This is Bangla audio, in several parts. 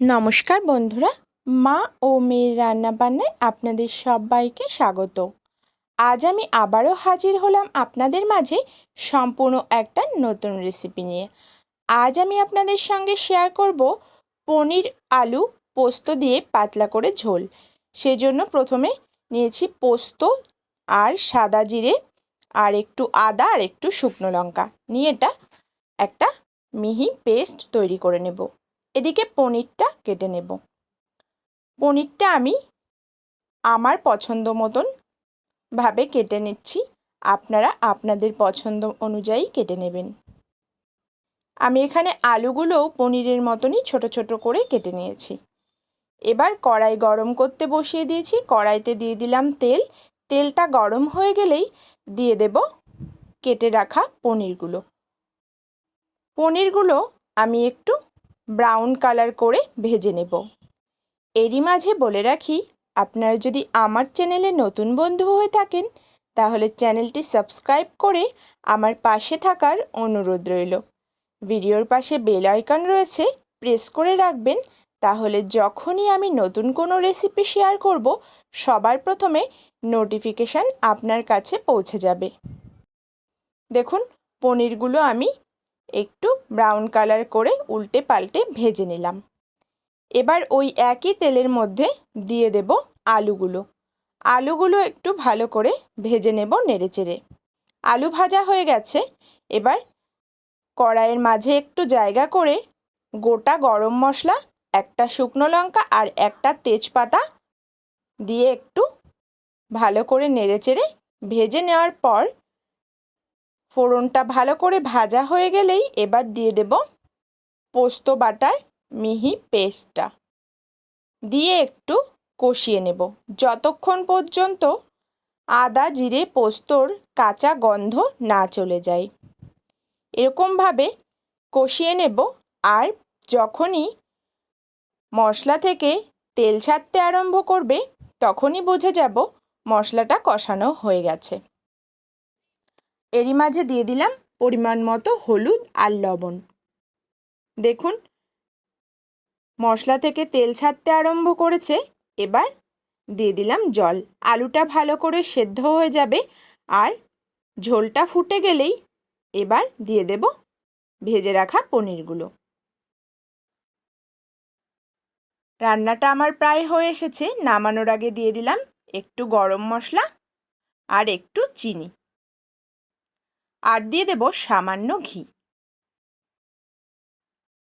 নমস্কার বন্ধুরা, মা ও মেয়ের রান্নাবান্নায় আপনাদের সবাইকে স্বাগত। আজ আমি আবারও হাজির হলাম আপনাদের মাঝে সম্পূর্ণ একটা নতুন রেসিপি নিয়ে। আজ আমি আপনাদের সঙ্গে শেয়ার করব পনির আলু পোস্ত দিয়ে পাতলা করে ঝোল। সেজন্য প্রথমে নিয়েছি পোস্ত আর সাদা জিরে আর একটু আদা আর একটু শুকনো লঙ্কা নিয়ে এটা একটা মিহি পেস্ট তৈরি করে নেব। এদিকে পনিরটা কেটে নেব। পনিরটা আমি আমার পছন্দ মতন ভাবে কেটে নিচ্ছি, আপনারা আপনাদের পছন্দ অনুযায়ী কেটে নেবেন। আমি এখানে আলুগুলোও পনিরের মতনই ছোট ছোট করে কেটে নিয়েছি। এবার কড়াই গরম করতে বসিয়ে দিয়েছি। কড়াইতে দিয়ে দিলাম তেল। তেলটা গরম হয়ে গেলেই দিয়ে দেব কেটে রাখা পনিরগুলো। পনিরগুলো আমি একটু ব্রাউন কালার করে ভেজে নেব। এরই মাঝে বলে রাখি, আপনারা যদি আমার চ্যানেলে নতুন বন্ধু হয়ে থাকেন তাহলে চ্যানেলটি সাবস্ক্রাইব করে আমার পাশে থাকার অনুরোধ রইল। ভিডিওর পাশে বেল আইকন রয়েছে, প্রেস করে রাখবেন, তাহলে যখনই আমি নতুন কোনো রেসিপি শেয়ার করব সবার প্রথমে নোটিফিকেশান আপনার কাছে পৌঁছে যাবে। দেখুন, পনিরগুলো আমি একটু ব্রাউন কালার করে উল্টে পাল্টে ভেজে নিলাম। এবার ওই একই তেলের মধ্যে দিয়ে দেব আলুগুলো একটু ভালো করে ভেজে নেব নেড়েচেড়ে। আলু ভাজা হয়ে গেছে। এবার কড়াইয়ের মাঝে একটু জায়গা করে গোটা গরম মশলা, একটা শুকনো লঙ্কা আর একটা তেজপাতা দিয়ে একটু ভালো করে নেড়েচেড়ে ভেজে নেওয়ার পর ফোড়নটা ভালো করে ভাজা হয়ে গেলেই এবার দিয়ে দেব পোস্ত বাটার মিহি পেস্টটা দিয়ে একটু কষিয়ে নেব যতক্ষণ পর্যন্ত আদা জিরে পোস্তর কাঁচা গন্ধ না চলে যায়। এরকমভাবে কষিয়ে নেব। আর যখনই মশলা থেকে তেল ছাড়তে আরম্ভ করবে তখনই বুঝে যাব মশলাটা কষানো হয়ে গেছে। এরই মাঝে দিয়ে দিলাম পরিমাণ মতো হলুদ আর লবণ। দেখুন, মশলা থেকে তেল ছাড়তে আরম্ভ করেছে। এবার দিয়ে দিলাম জল। আলুটা ভালো করে সেদ্ধ হয়ে যাবে আর ঝোলটা ফুটে গেলেই এবার দিয়ে দেব ভেজে রাখা পনিরগুলো। রান্নাটা আমার প্রায় হয়ে এসেছে। নামানোর আগে দিয়ে দিলাম একটু গরম মশলা আর একটু চিনি, আর দিয়ে দেব সামান্য ঘি।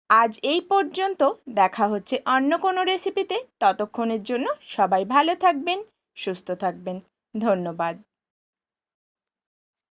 আজ এই পর্যন্ত, দেখা হচ্ছে অন্য কোনো রেসিপিতে। ততক্ষণের জন্য সবাই ভালো থাকবেন, সুস্থ থাকবেন। ধন্যবাদ।